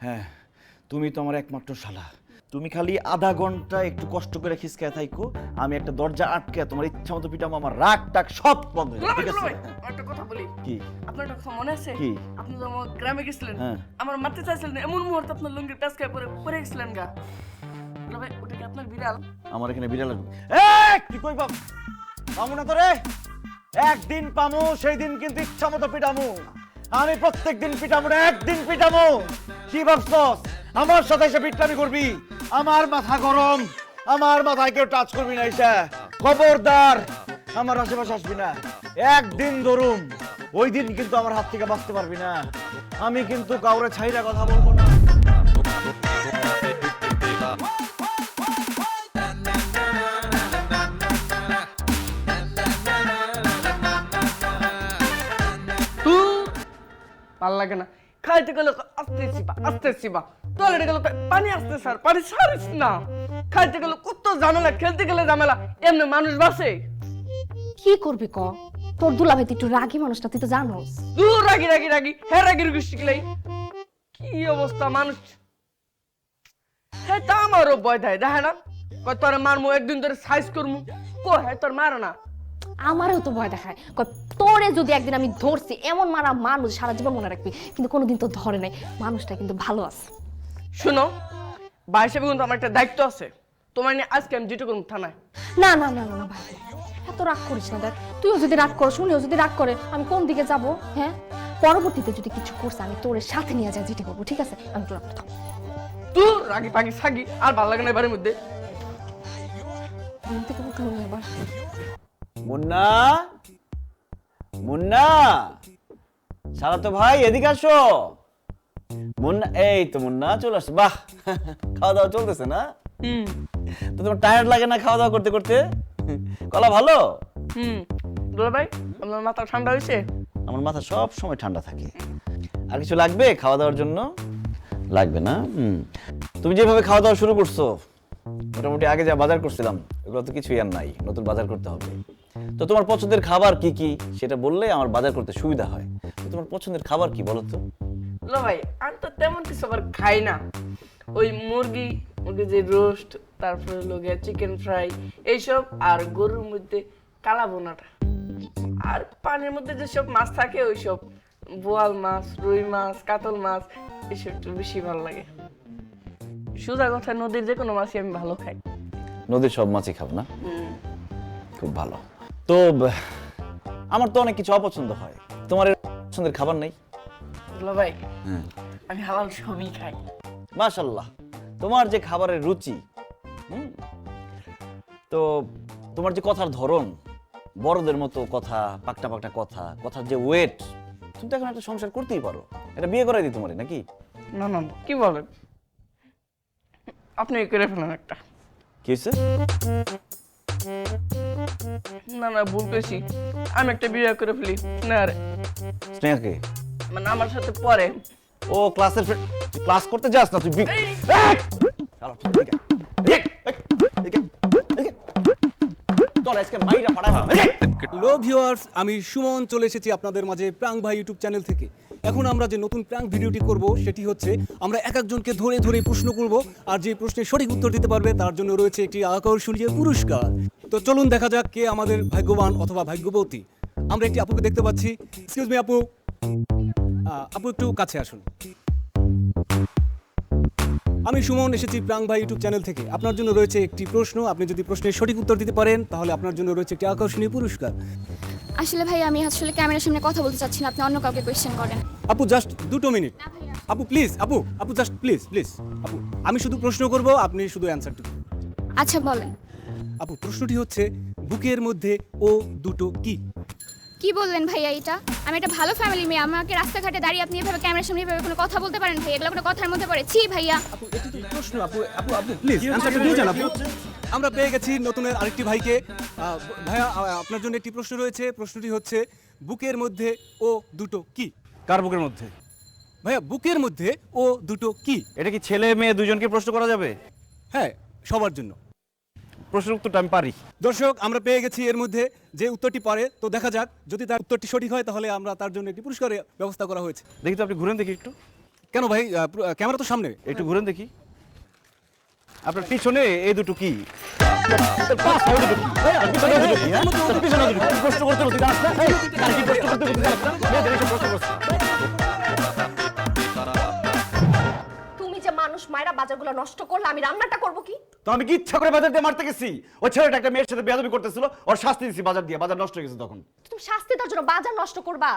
হ্যাঁ, তুমি তো আমার একমাত্র শালা। তুমি খালি আধা ঘন্টা একটু কষ্ট করে খিসকায় থাইকো, আমি একটা দরজা আটকে তোমার ইচ্ছা মতো পিটাবো, আমার রাগ টাগ সব বন্ধ হয়ে দুলা যাবে, ভাই, ঠিক দুলা আছে? ভাই, একটা কথা বলি। কি? আপনার একটা কথা মনে আছে? কি? আপনি তো আমার গ্রামে গেছিলেন, হ্যাঁ। আমার মারতে চাইছিলেন, এমন মুহূর্তে আপনার লুঙ্গির প্যাঁচ খেয়ে পরে গেছিলেন গা। দুলা ভাই, ওটা কি আপনার বিড়াল? আমার এখানে বিড়াল আসবে। কি কই বাপ, পামু না তো রে। একদিন পামু, সেই দিন কিন্তু ইচ্ছা মতো পিটামু। আমি প্রত্যেক দিন পিটামু না, একদিন পিটামু। কি ভাবছস আমার সাথে এসে পিটলামি করবি? আমার মাথা গরম, আমার মাথায় কেউ টাচ করবি না। এসে খবরদার আমার আশেপাশে আসবি না। একদিন ধরুম, ওই দিন কিন্তু আমার হাত থেকে বাঁচতে পারবি না। আমি কিন্তু কাউরে ছাইরা কথা বলবো না। ভাল লাগে না, খাইতে গেলে আসতেছি বা টয়লেটে গেলে পানি আসতে স্যার, পানি সারিস না। খাইতে গেলে কত ঝামেলা, খেলতে গেলে ঝামেলা, এমনি মানুষ বাসে। কি করবি ক? তোর দুলাভাই তো একটু রাগী মানুষটা, তুই তো জানোস। দূর রাগি রাগি রাগি, হ্যাঁ রাগির গোষ্ঠী গেলাই কি অবস্থা মানুষ। হ্যাঁ তা আমারও ভয় দেয়, দেখে না কয় তোর মারমু, একদিন ধরে সাইজ করমু, কো হ্যাঁ তোর মারো না। আমারও তো ভয় দেখায়, কয় তোরে যদি একদিন আমি ধরছি, এমন মারা মানুষ সারা জীবন মনে রাখবি, কিন্তু কোনোদিন তো ধরে নাই। মানুষটা কিন্তু ভালো আছে। শুনো, ভাই হিসেবে কিন্তু আমার একটা দায়িত্ব আছে, তোমার নিয়ে আজকে আমি যেটুকু করবো থানায়। না না না না ভাই, এত রাগ করিস না। দেখ, তুইও যদি রাগ করো, শুনিও যদি রাগ করে, আমি কোন দিকে যাব? হ্যাঁ, পরবর্তীতে যদি কিছু করছে আমি তোর সাথে নিয়ে যাই, যেটা করবো, ঠিক আছে? আমি তোর রাখতাম। তুই রাগি পাগি সাগি আর ভালো লাগে না এবারের মধ্যে। ঘুম থেকে উঠলো না এবার। মুন্না, মুন্না, শালা তো ভাই এদিকে আসো। মুন্না, এই তো মুন্না চলে আসছে। বাহ, খাওয়া দাওয়া চলতেছে না? তো তোমার টায়ার্ড লাগে না খাওয়া দাওয়া করতে করতে? কলা ভালো? দুলা ভাই, আপনার মাথা ঠান্ডা হয়েছে? আমার মাথা সব সময় ঠান্ডা থাকে। আর কিছু লাগবে খাওয়া দাওয়ার জন্য? লাগবে না? তুমি যেভাবে খাওয়া দাওয়া শুরু করছো, মোটামুটি আগে যা বাজার করছিলাম এগুলো তো কিছুই আর নাই, নতুন বাজার করতে হবে। তো তোমার পছন্দের খাবার কি কি সেটা বললে আমার বাজার করতে সুবিধা হয়। তো তোমার পছন্দের খাবার কি বলো তো? দুলা ভাই, আমি তো তেমন কিছু আবার খাই না। ওই মুরগি যে রোস্ট, তারপরে লোকে চিকেন ফ্রাই এইসব, আর গরুর মধ্যে কালা বোনাটা, আর পানির মধ্যে যেসব মাছ থাকে ওইসব, বোয়াল মাছ, রুই মাছ, কাতল মাছ, এসব একটু বেশি ভালো লাগে। সোজা কথা, নদীর যে কোনো মাছই আমি ভালো খাই। নদীর সব মাছই খাও না? খুব ভালো। তো আমার তো অনেক কিছু অপছন্দ হয়, তোমার এর পছন্দের খাবার নেই? দুলা ভাই, আমি হালাল সবই খাই। মাশাআল্লাহ, তোমার যে খাবারের রুচি, তো তোমার যে কথার ধরন, বড়দের মতো কথা, পাকটা পাকটা কথা, কথার যে ওয়েট, তুমি তো এখন একটা সংসার করতেই পারো। এটা বিয়ে করাই দিই তোমারে নাকি? না না, কি বলেন, আপনি করে ফেলেন একটা। কি হয়েছে? না না, ভুল পেয়েছি, আমি একটা বিয়ে করে ফেলি না রে। স্নেহাকে? মানে আমার সাথে পরে। ও ক্লাসের ফ্রেন্ড, ক্লাস করতে যাস না তুই? হ্যালো ভিউয়ার্স, আমি সুমন চলে এসেছি আপনাদের মাঝে প্রাঙ্ক ভাই ইউটিউব চ্যানেল থেকে। এখন আমরা যে নতুন প্রাঙ্ক ভিডিওটি করব সেটি হচ্ছে আমরা এক একজনকে ধরে ধরে প্রশ্ন করব, আর যে প্রশ্নের সঠিক উত্তর দিতে পারবে তার জন্য রয়েছে একটি আকর্ষণীয় পুরস্কার। তো চলুন দেখা যাক কে আমাদের ভাগ্যবান অথবা ভাগ্যবতী। আমরা একটি আপুকে দেখতে পাচ্ছি। এক্সকিউজ মি আপু, আপু একটু কাছে আসুন। আমি সুমন এসেছি প্রাঙ্ক ভাই ইউটিউব চ্যানেল থেকে। আপনার জন্য রয়েছে একটি প্রশ্ন, আপনি যদি প্রশ্নের সঠিক উত্তর দিতে পারেন তাহলে আপনার জন্য রয়েছে একটি আকর্ষণীয় পুরস্কার। আসলে ভাই, আমি আসলে ক্যামেরার সামনে কথা বলতে চাচ্ছি না, আপনি অন্য কাউকে কোয়েশ্চেন করেন। আপু জাস্ট 2 মিনিট। আপু প্লিজ, আপু জাস্ট প্লিজ আপু, আমি শুধু প্রশ্ন করব, আপনি শুধু অ্যানসারটি দিন। আচ্ছা বলেন। আপু প্রশ্নটি হচ্ছে, বুকের মধ্যে ও দুটো কি? কি বললেন ভাইয়া এটা? আমি একটা ভালো ফ্যামিলি মেয়ে, আমাকে রাস্তাঘাটে দাঁড়িয়ে আপনি এভাবে ক্যামেরার সামনে এভাবে কোনো কথা বলতে পারেন ভাই? এগুলো কোনো কথার মধ্যে পড়ে? ছি ভাইয়া। আপু এটি তো প্রশ্ন, আপু আপু আপু প্লিজ অ্যানসারটা দিয়ে যান আপু। আমরা পেয়ে গেছি নতুনের আরেকটি ভাইকে। ভাইয়া আপনার জন্য একটি প্রশ্ন রয়েছে। প্রশ্নটি হচ্ছে বুকের মধ্যে ও দুটো কি? কার বুকের মধ্যে? ভাইয়া বুকের মধ্যে ও দুটো কি? এটা কি ছেলে মেয়ে দুজনকে প্রশ্ন করা যাবে? হ্যাঁ, সবার জন্য। প্রশ্নের উত্তরটা আমি পারি। দর্শক, আমরা পেয়ে গেছি এর মধ্যে যে উত্তরটি পারে। তো দেখা যাক, যদি তার উত্তরটি সঠিক হয় তাহলে আমরা তার জন্য একটি পুরস্কারের ব্যবস্থা করা হয়েছে। দেখি তো, আপনি ঘুরেন দেখি একটু। কেন ভাই, ক্যামেরা তো সামনে। একটু ঘুরেন দেখি। আপনার পিছনে এই দুটো কি? প্রশ্ন করতে হতে জানাস না? প্রশ্ন করতে জানাস না? মেয়েদের এসব প্রশ্ন করছে। তুমি যে মানুষ মায়েরা বাজারগুলো নষ্ট করলে আমি রান্নাটা করব কি? তো আমি কি ইচ্ছা করে বাজার দিয়ে মারতে গেছি? ওই ছেলেটা একটা মেয়ের সাথে বেয়াদবি করতেছিল, ওর শাস্তি দিছি বাজার দিয়ে, বাজার নষ্ট হয়ে গেছে তখন। তুমি শাস্তি দেওয়ার জন্য বাজার নষ্ট করবা?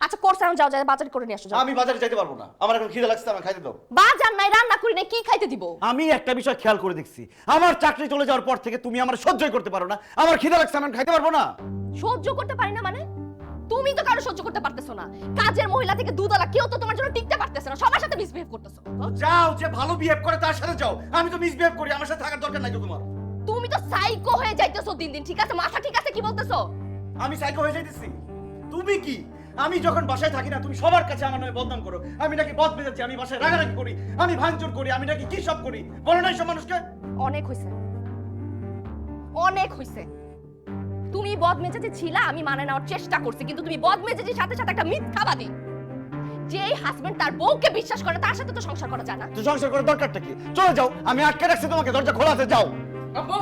আচ্ছা করছ, এখন যাও, যাও বাজার করে নিয়ে আসো যাও। আমি বাজারে যাইতে পারবো না, আমার এখন খিদে লাগছে, আমার খাইতে দাও। বাজার নাই, রান্না করি না, কি খাইতে দিব? আমি একটা বিষয় খেয়াল করে দেখছি, আমার চাকরি চলে যাওয়ার পর থেকে তুমি আমার সহ্যই করতে পারো না। আমার খিদে লাগছে, আমি খাইতে পারবো না। সহ্য করতে পারি না মানে? তুমি তো কারো সহ্য করতে পারতেছো না। কাজের মহিলা থেকে দুধওয়ালা কেউ তো তোমার জন্য টিকতে পারতেছে না, সবার সাথে মিসবিহেভ করতেছো। যাও, যে ভালো বিহেভ করে তার সাথে যাও। আমি তো মিসবিহেভ করি, আমার সাথে থাকার দরকার নাই তো তোমার। তুমি তো সাইকো হয়ে যাইতেছো দিন দিন। ঠিক আছে, মাথা ঠিক আছে? কি বলতেছো? আমি সাইকো হয়ে যাইতেছি? তুমি কি? আমি যখন বাসায় থাকি না, তুমি সবার কাছে আমার নামে বদনাম করো। আমি নাকি বদ মেজাজি, আমি বাসায় রাগারাগি করি, আমি ভাঙচুর করি, আমি নাকি কি সব করি, বলো না সব মানুষকে? অনেক হইছে, অনেক হইছে। তুমি বদমেজাজি ছিলা, আমি মানে নেওয়ার চেষ্টা করছি, কিন্তু তুমি বদমেজাজির সাথে সাথে একটা মিথ্যাবাদী। যেই হাজবেন্ড তার বউকে বিশ্বাস করে তার সাথে তো সংসার করা যায় না। তুই সংসার করার দরকারটা কি? চলে যাও, আমি আটকে রাখছি তোমাকে, দরজা খোলা আছে, যাও। আপু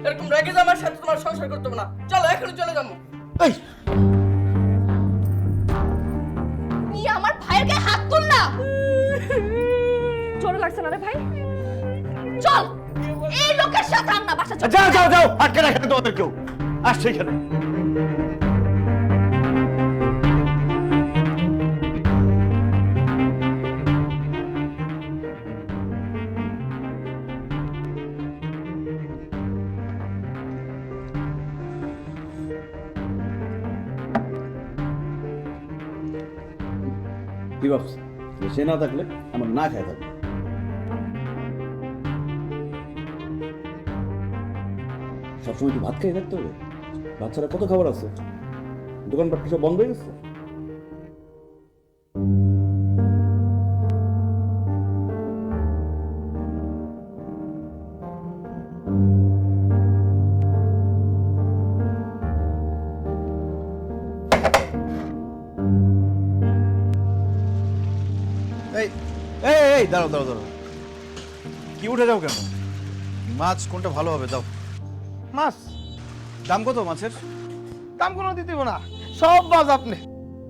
এরকম রেগে যাওয়ার সাথে তোমার সংসার করতে হবে না, চলো এখনই চলে যাবো। এই তুই আমার ভাইয়ের গায়ে হাত তুললা? চলে লাগছে না রে ভাই? চল, এই লোকের সাথে আর না বাসা চল। যাও যাও যাও, আটকে রাখে তোমাদের কেউ আসছে এখানে। কি ভাবছ? সে না থাকলে আমার না খায় থাকবে। সবসময় কি ভাত খেয়ে থাকতে হবে? ভাত ছাড়া কত খাবার আছে, দোকানপাট সব বন্ধ হয়ে গেছে। এই এই এই দাঁড়াও দাঁড়াও দাঁড়াও, কি উঠে যাও কেন? মাছ কোনটা ভালো হবে দাও। মাছ দাম কত মাছের? দাম কোনো দিতে না, সব বাজ আপনি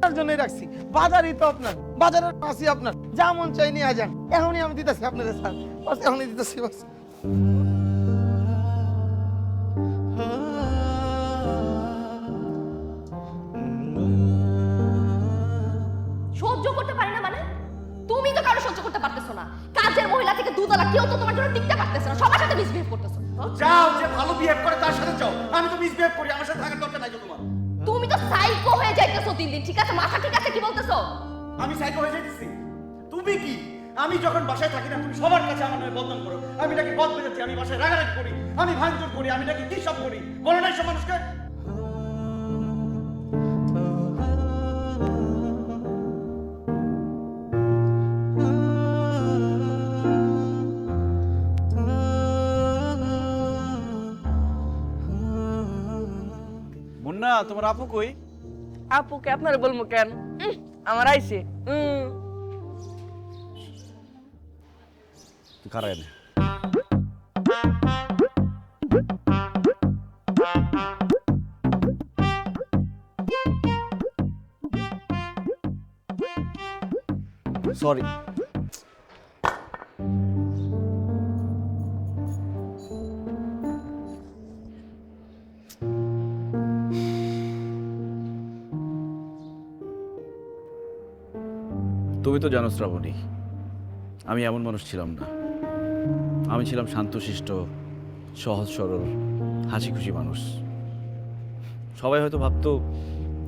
তার জন্যই রাখছি। বাজারই তো আপনার, বাজারের মাছই আপনার, যা মন চাই নিয়ে যান। এখনই আমি দিতেছি আপনাদের স্যার, বাস এখনই দিতেছি বাস। সহ্য করতে পারি না মানে? তুমি তো কারো সহ্য করতে পারতেছো না। কাজের মহিলা থেকে দুধওয়ালা কেউ তো তোমার জন্য টিকতে পারতেছে না, সবার সাথে মিসবিহেভ করতেছো। যাও, যে ভালো বিহেভ করে তার সাথে যাও। আমি তো মিসবিহেভ করি, আমার সাথে থাকার দরকার নাই তো তোমার। তুমি তো সাইকো হয়ে যাইতেছো দিন দিন। ঠিক আছে, মাথা ঠিক আছে? কি বলতেছো? আমি সাইকো হয়ে যাইতেছি? তুমি কি? আমি যখন বাসায় থাকি না, তুমি সবার কাছে আমার নামে বদনাম করো। আমি নাকি বদ মেজাজি, আমি বাসায় রাগারাগি করি, আমি ভাঙচুর করি, আমি নাকি কি সব করি, বলো না সব মানুষকে? মুন্না, তোমার আপু কই? আপুকে আপনারা বলবো কেন? আমার আইছে। তুই খারাপ এনে। সরি। তুমি তো জানো শ্রাবণী, আমি এমন মানুষ ছিলাম না। আমি ছিলাম শান্তশিষ্ট, সহজ সরল, হাসি খুশি মানুষ। সবাই হয়তো ভাবতো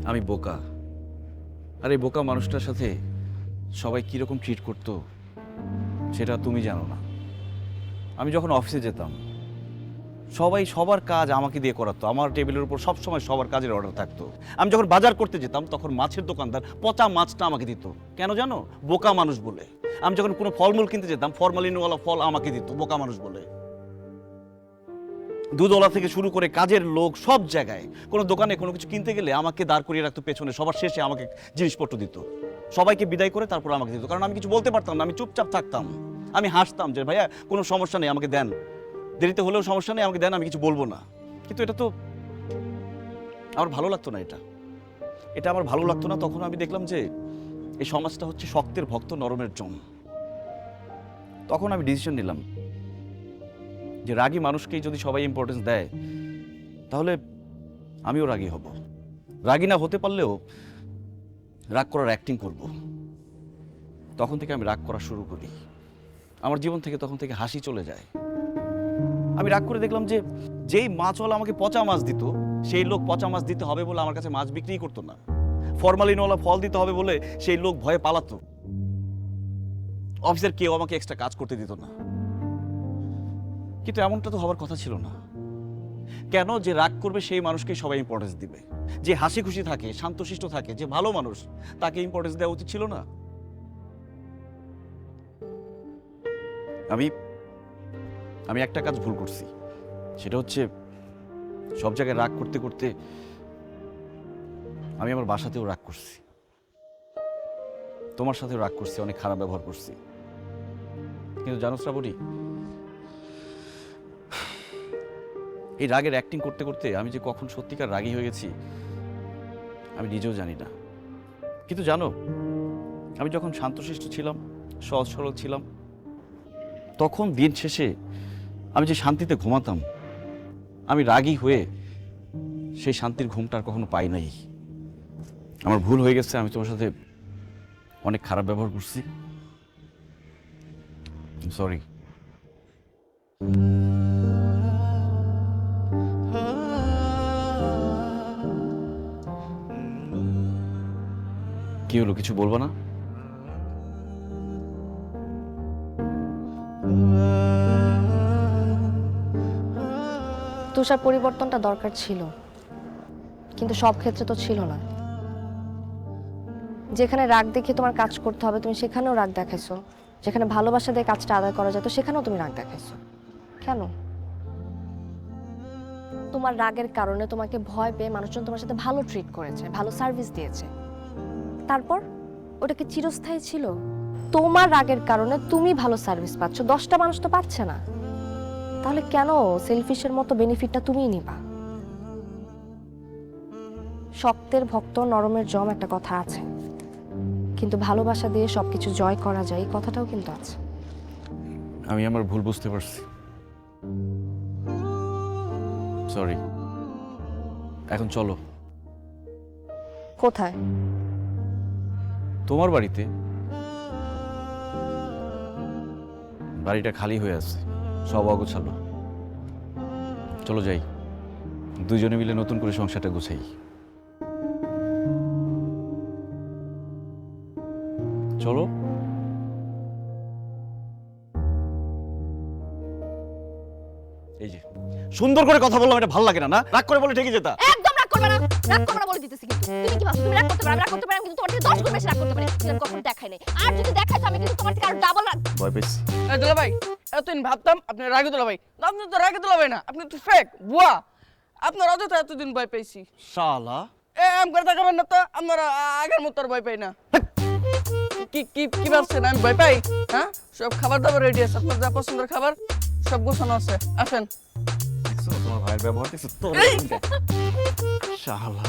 আমি বোকা, আর এই বোকা মানুষটার সাথে সবাই কীরকম ট্রিট করতো সেটা তুমি জানো না। আমি যখন অফিসে যেতাম সবাই সবার কাজ আমাকে দিয়ে করাতো, আমার টেবিলের উপর সবসময় সবার কাজের অর্ডার থাকতো। আমি যখন বাজার করতে যেতাম তখন মাছের দোকানদার পচা মাছটা আমাকে দিত, কেন জানো? বোকা মানুষ বলে। আমি যখন কোনো ফলমূল কিনতে যেতাম ফরমালিনওয়ালা ফল আমাকে দিত, বোকা মানুষ বলে। দুধওয়ালা থেকে শুরু করে কাজের লোক সব জায়গায় কোনো দোকানে কোনো কিছু কিনতে গেলে আমাকে দাঁড় করিয়ে রাখতো পেছনে, সবার শেষে আমাকে জিনিসপত্র দিত, সবাইকে বিদায় করে তারপর আমাকে দিত। কারণ আমি কিছু বলতে পারতাম না, আমি চুপচাপ থাকতাম। আমি হাসতাম যে ভাইয়া কোনো সমস্যা নেই, আমাকে দেন, দেরিতে হলেও সমস্যা নেই, আমাকে দেন, আমি কিছু বলবো না। কিন্তু এটা তো আমার ভালো লাগতো না, এটা আমার ভালো লাগতো না। তখন আমি দেখলাম যে এই সমাজটা হচ্ছে শক্তের ভক্ত নরমের জম। তখন আমি ডিসিশন নিলাম যে রাগী মানুষকেই যদি সবাই ইম্পর্টেন্স দেয় তাহলে আমিও রাগী হব। রাগী না হতে পারলেও রাগ করার অ্যাক্টিং করব। তখন থেকে আমি রাগ করা শুরু করি। আমার জীবন থেকে তখন থেকে হাসি চলে যায়। আমি রাগ করে দেখলাম যে যেই মাছওয়ালা আমাকে পচা মাছ দিত সেই লোক পচা মাছ দিতে হবে বলে আমার কাছে মাছ বিক্রি করতো না। ফরমালিনওয়ালা ফল দিতে হবে বলে সেই লোক ভয়ে পালাতো। অফিসের কেউ আমাকে এক্সট্রা কাজ করতে দিত না। কিন্তু এমনটা তো হওয়ার কথা ছিল না। কেন? যে রাগ করবে সেই মানুষকে সবাই ইম্পর্টেন্স দিবে, যে হাসি খুশি থাকে, শান্তশিষ্ট থাকে, যে ভালো মানুষ তাকে ইম্পর্টেন্স দেওয়া উচিত ছিল না? আমি একটা কাজ ভুল করছি, সেটা হচ্ছে সব জায়গায় রাগ করতে করতে আমি আমার বাসাতেও রাগ করছি, তোমার সাথেও রাগ করছি, অনেক খারাপ ব্যবহার করছি। কিন্তু জানো শ্রাবণী, এই রাগের অ্যাক্টিং করতে করতে আমি যে কখন সত্যিকার রাগী হয়ে গেছি আমি নিজেও জানি না। কিন্তু জানো, আমি যখন শান্তশিষ্ট ছিলাম, সহজ সরল ছিলাম, তখন দিন শেষে আমি যে শান্তিতে ঘুমাতাম, আমি রাগী হয়ে সেই শান্তির ঘুমটা আর কখনো পাই নাই। আমার ভুল হয়ে গেছে, আমি তোমার সাথে অনেক খারাপ ব্যবহার করছি, সরি। কি হলো, কিছু বলবো না? তুষার, পরিবর্তনটা দরকার ছিল, কিন্তু সব ক্ষেত্রে তো ছিল না। যেখানে রাগ দেখে তোমার কাজ করতে হবে তুমি সেখানেও রাগ দেখাইছো, যেখানে ভালোবাসা দিয়ে কাজটা আদায় করা যেত সেখানেও তুমি রাগ দেখাইছো। কেন? তোমার রাগের কারণে তোমাকে ভয় পেয়ে মানুষজন তোমার সাথে ভালো ট্রিট করেছে, ভালো সার্ভিস দিয়েছে, তারপর ওটা কি চিরস্থায়ী ছিল? তোমার রাগের কারণে তুমি ভালো সার্ভিস পাচ্ছ, 10টা মানুষ তো পাচ্ছে না। তাহলে কেন সেলফিশের মতো বেনিফিটটা তুমিই নিবা? শক্তের ভক্ত নরমের জম একটা কথা আছে, কিন্তু ভালোবাসা দিয়ে সবকিছু জয় করা যায় এই কথাটাও কিন্তু আছে। আমি আমার ভুল বুঝতে পারছি, সরি। এখন চলো। কোথায়? তোমার বাড়িতে। বাড়িটা খালি হয়ে আছে, সব অগোছালো। চলো যাই, দুজনে মিলে নতুন করে সংসারটা গুছাই। চলো। এই যে সুন্দর করে কথা বললাম, এটা ভালো লাগে না? না রাগ করে বলে ঠিকই যেতা। একদম রাগ করবে না, রাগ করবে না বলে দিতেছি। কিন্তু তুমি কি ভাবছো তুমি রাগ করতে পারো? আমি রাগ করতে পারি, আমি কিন্তু তোমার থেকে 10 গুণ বেশি রাগ করতে পারি। কিন্তু কখনো দেখাই নাই, আর যদি দেখাই তো আমি কিন্তু তোমার থেকে আরো ডাবল রাগ। ভয় পেয়েছি। এই দুলা ভাই, এতদিন ভাবতাম আপনি রাগে দুলা ভাই, আপনি তো রাগে দুলা ভাই না, আপনি তো ফেক বুয়া। আপনার অযথা এতদিন ভয় পেয়েছি। শালা আম করে দেখাবেন না তো, আপনারা আগের মতো আর ভয় পাই না। কি কি কি ভাবছেন আমি ভয় পাই? হ্যাঁ, সব খাবার দাবার রেডি আছে, আপনার যা পছন্দের খাবার সব গোছানো আছে, আসেন। তোমার ভাইয়ের ব্যবহার দেখছো তো? শালা